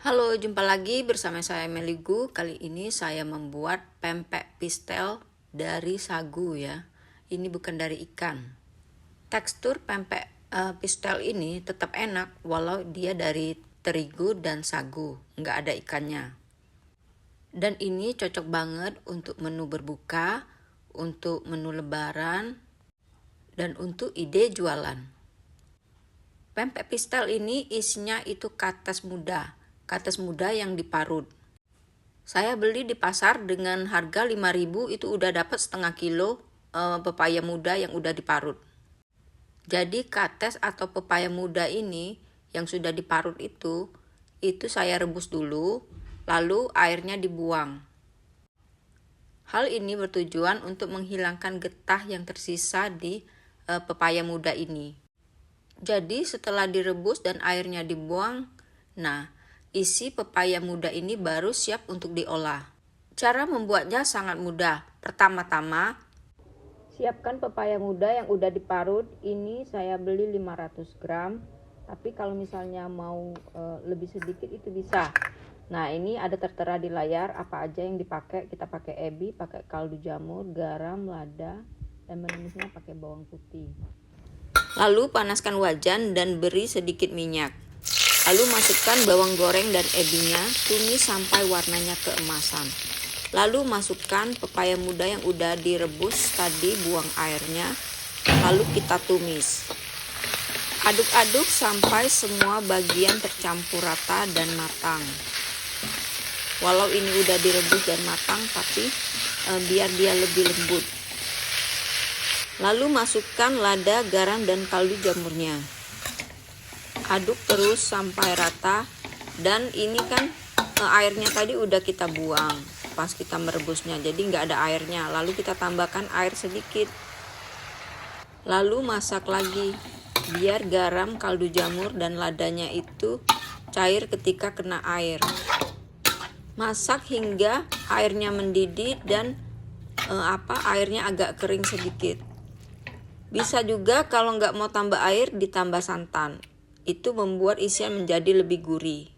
Halo, jumpa lagi bersama saya Meligu. Kali ini saya membuat pempek pistel dari sagu ya. Ini bukan dari ikan. Tekstur pempek pistel ini tetap enak walau dia dari terigu dan sagu, nggak ada ikannya. Dan ini cocok banget untuk menu berbuka, untuk menu lebaran, dan untuk ide jualan. Pempek pistel ini isinya itu kates muda yang diparut. Saya beli di pasar dengan harga 5.000, itu udah dapat setengah kilo pepaya muda yang udah diparut. Jadi kates atau pepaya muda ini yang sudah diparut itu saya rebus dulu, lalu airnya dibuang. Hal ini bertujuan untuk menghilangkan getah yang tersisa di pepaya muda ini. Jadi setelah direbus dan airnya dibuang, nah isi pepaya muda ini baru siap untuk diolah. Cara membuatnya sangat mudah. Pertama-tama, siapkan pepaya muda yang udah diparut. Ini saya beli 500 gram. Tapi kalau misalnya mau lebih sedikit itu bisa. Nah, ini ada tertera di layar apa aja yang dipakai. Kita pakai ebi, pakai kaldu jamur, garam, lada, dan menumisnya pakai bawang putih. Lalu panaskan wajan dan beri sedikit minyak. Lalu masukkan bawang goreng dan ebinya, tumis sampai warnanya keemasan. Lalu masukkan pepaya muda yang udah direbus tadi, buang airnya. Lalu kita tumis. Aduk-aduk sampai semua bagian tercampur rata dan matang. Walau ini udah direbus dan matang, tapi biar dia lebih lembut. Lalu masukkan lada, garam, dan kaldu jamurnya. Aduk terus sampai rata, dan ini kan airnya tadi udah kita buang pas kita merebusnya, jadi nggak ada airnya. Lalu kita tambahkan air sedikit, lalu masak lagi biar garam, kaldu jamur, dan ladanya itu cair ketika kena air. Masak hingga airnya mendidih dan airnya agak kering sedikit. Bisa juga kalau nggak mau tambah air ditambah santan. Itu membuat isian menjadi lebih gurih.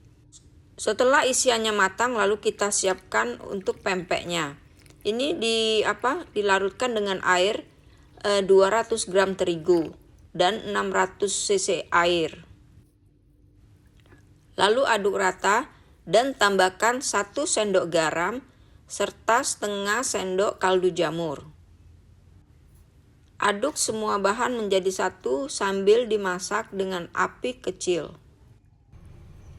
Setelah isiannya matang, lalu kita siapkan untuk pempeknya. Ini dilarutkan dengan air 200 gram terigu dan 600 cc air. Lalu aduk rata dan tambahkan 1 sendok garam serta setengah sendok kaldu jamur. Aduk semua bahan menjadi satu sambil dimasak dengan api kecil.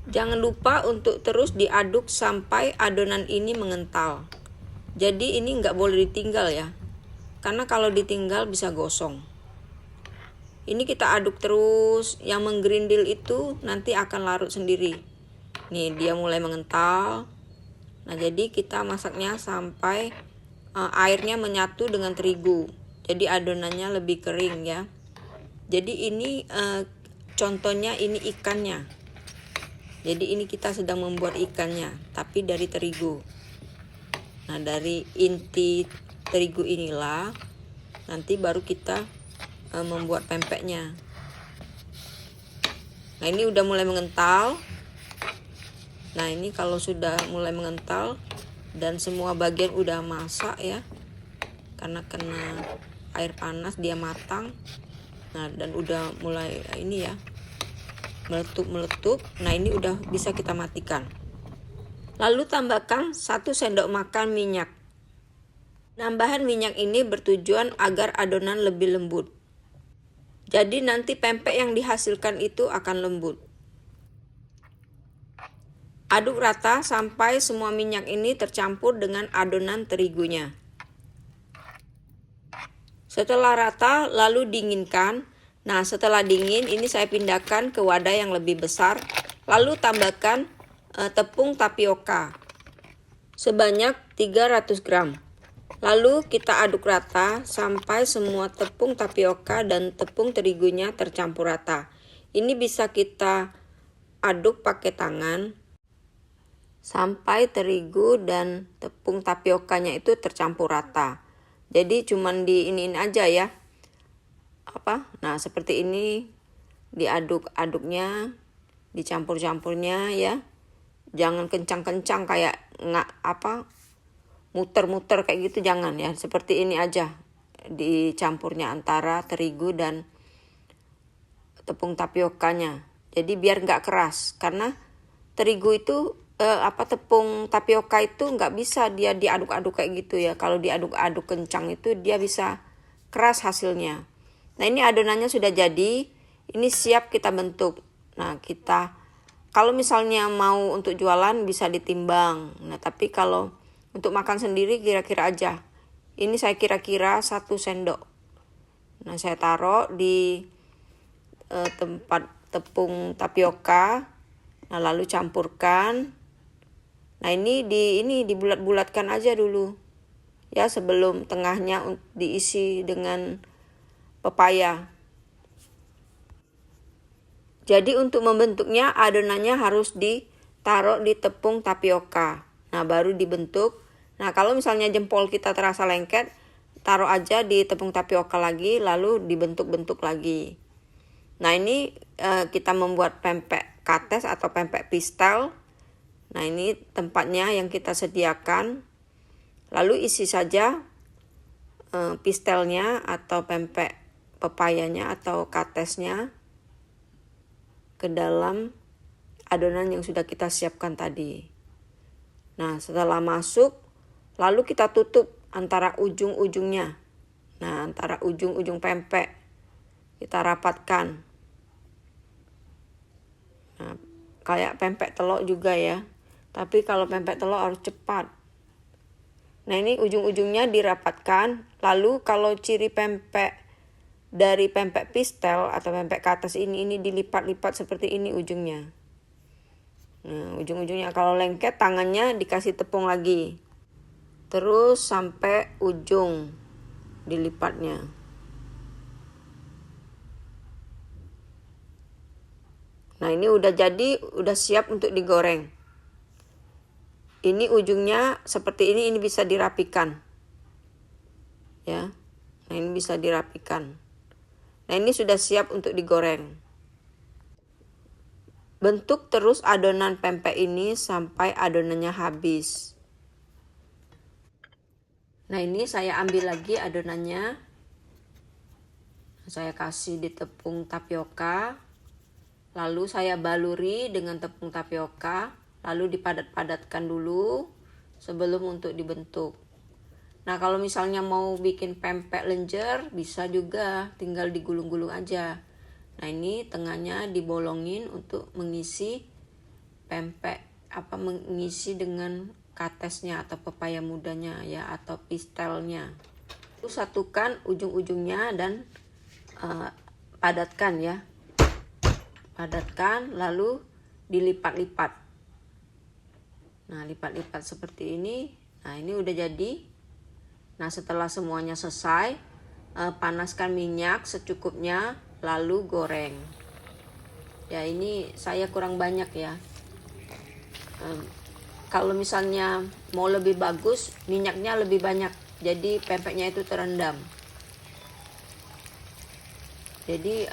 Jangan lupa untuk terus diaduk sampai adonan ini mengental. Jadi ini nggak boleh ditinggal ya, karena kalau ditinggal bisa gosong. Ini kita aduk terus, yang menggerindil itu nanti akan larut sendiri. Nih dia mulai mengental. Nah jadi kita masaknya sampai airnya menyatu dengan terigu. Jadi adonannya lebih kering ya. Jadi ini contohnya ini ikannya. Jadi ini kita sedang membuat ikannya, tapi dari terigu. Nah dari inti terigu inilah nanti baru kita membuat pempeknya. Nah ini udah mulai mengental. Nah ini kalau sudah mulai mengental dan semua bagian udah masak ya, karena kena air panas dia matang. Nah dan udah mulai ini ya meletup. Nah ini udah bisa kita matikan. Lalu tambahkan 1 sendok makan minyak. Nambahan minyak ini bertujuan agar adonan lebih lembut. Jadi nanti pempek yang dihasilkan itu akan lembut. Aduk rata sampai semua minyak ini tercampur dengan adonan terigunya. Setelah rata lalu dinginkan. Nah setelah dingin ini saya pindahkan ke wadah yang lebih besar. Lalu tambahkan tepung tapioka sebanyak 300 gram. Lalu kita aduk rata sampai semua tepung tapioka dan tepung terigunya tercampur rata. Ini bisa kita aduk pakai tangan sampai terigu dan tepung tapiokanya itu tercampur rata. Jadi cuman diiniin aja ya. Nah seperti ini diaduk-aduknya, dicampur-campurnya ya. Jangan kencang-kencang kayak muter-muter kayak gitu, jangan ya. Seperti ini aja dicampurnya antara terigu dan tepung tapiokanya. Jadi biar nggak keras, karena terigu itu tepung tapioka itu nggak bisa dia diaduk-aduk kayak gitu ya. Kalau diaduk-aduk kencang itu dia bisa keras hasilnya. Nah, ini adonannya sudah jadi, ini siap kita bentuk. Nah, kita kalau misalnya mau untuk jualan bisa ditimbang. Nah, tapi kalau untuk makan sendiri kira-kira aja. Ini saya kira-kira 1 sendok. Nah, saya taruh di tempat tepung tapioka. Nah, lalu campurkan. Nah, ini dibulat-bulatkan aja dulu. Ya, sebelum tengahnya diisi dengan pepaya. Jadi untuk membentuknya adonannya harus ditaruh di tepung tapioka. Nah, baru dibentuk. Nah, kalau misalnya jempol kita terasa lengket, taruh aja di tepung tapioka lagi, lalu dibentuk-bentuk lagi. Nah, ini kita membuat pempek kates atau pempek pistel. Nah, ini tempatnya yang kita sediakan. Lalu isi saja pistelnya atau pempek pepayanya atau katesnya ke dalam adonan yang sudah kita siapkan tadi. Nah, setelah masuk, lalu kita tutup antara ujung-ujungnya. Nah, antara ujung-ujung pempek kita rapatkan. Nah, kayak pempek telur juga ya. Tapi kalau pempek telur harus cepat. Nah, ini ujung-ujungnya dirapatkan. Lalu kalau ciri pempek dari pempek pistel atau pempek kates ini dilipat-lipat seperti ini ujungnya. Nah, ujung-ujungnya kalau lengket tangannya dikasih tepung lagi. Terus sampai ujung dilipatnya. Nah, ini udah jadi, udah siap untuk digoreng. Ini ujungnya seperti ini bisa dirapikan. Ya. Nah, ini bisa dirapikan. Nah, ini sudah siap untuk digoreng. Bentuk terus adonan pempek ini sampai adonannya habis. Nah, ini saya ambil lagi adonannya. Saya kasih di tepung tapioka. Lalu saya baluri dengan tepung tapioka. Lalu dipadat-padatkan dulu sebelum untuk dibentuk. Nah, kalau misalnya mau bikin pempek lenjer bisa juga, tinggal digulung-gulung aja. Nah, ini tengahnya dibolongin untuk mengisi pempek, mengisi dengan katesnya atau pepaya mudanya ya, atau pistelnya. Lalu satukan ujung-ujungnya dan padatkan ya. Padatkan lalu dilipat-lipat. Nah, lipat-lipat seperti ini. Nah, ini udah jadi. Nah, setelah semuanya selesai, panaskan minyak secukupnya, lalu goreng. Ya, ini saya kurang banyak ya. Kalau misalnya mau lebih bagus, minyaknya lebih banyak. Jadi pempeknya itu terendam. Jadi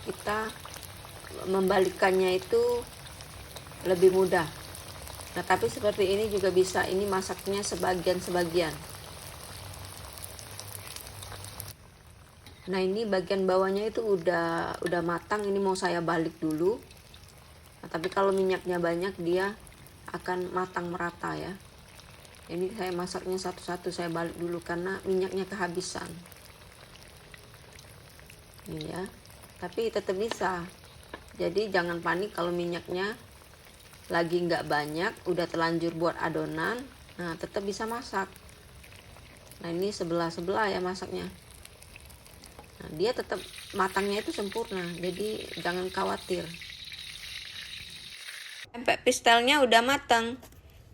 kita membalikannya itu lebih mudah. Nah, tapi seperti ini juga bisa, ini masaknya sebagian-sebagian. Nah, ini bagian bawahnya itu udah matang, ini mau saya balik dulu. Nah, tapi kalau minyaknya banyak dia akan matang merata ya. Ini saya masaknya satu-satu, saya balik dulu karena minyaknya kehabisan. Ini ya. Tapi tetap bisa. Jadi jangan panik kalau minyaknya lagi nggak banyak, udah terlanjur buat adonan, nah tetap bisa masak. Nah, ini sebelah-sebelah ya masaknya. Nah, dia tetap matangnya itu sempurna, jadi jangan khawatir. Pempek pistelnya udah matang.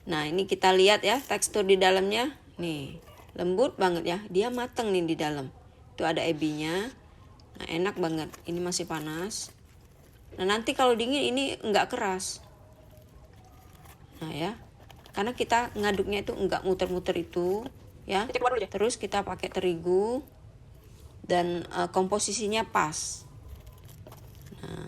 Nah, ini kita lihat ya tekstur di dalamnya. Nih, lembut banget ya, dia matang nih di dalam. Itu ada ebinya. Nah, enak banget. Ini masih panas. Nah, nanti kalau dingin ini nggak keras. Nah ya, karena kita ngaduknya itu enggak muter-muter itu ya. Terus kita pakai terigu dan komposisinya pas. Nah,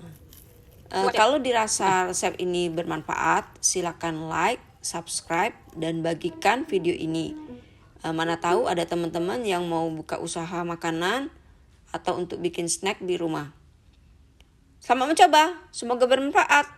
Kalau dirasa resep ini bermanfaat, silakan like, subscribe, dan bagikan video ini. Mana tahu ada teman-teman yang mau buka usaha makanan atau untuk bikin snack di rumah. Selamat mencoba, semoga bermanfaat.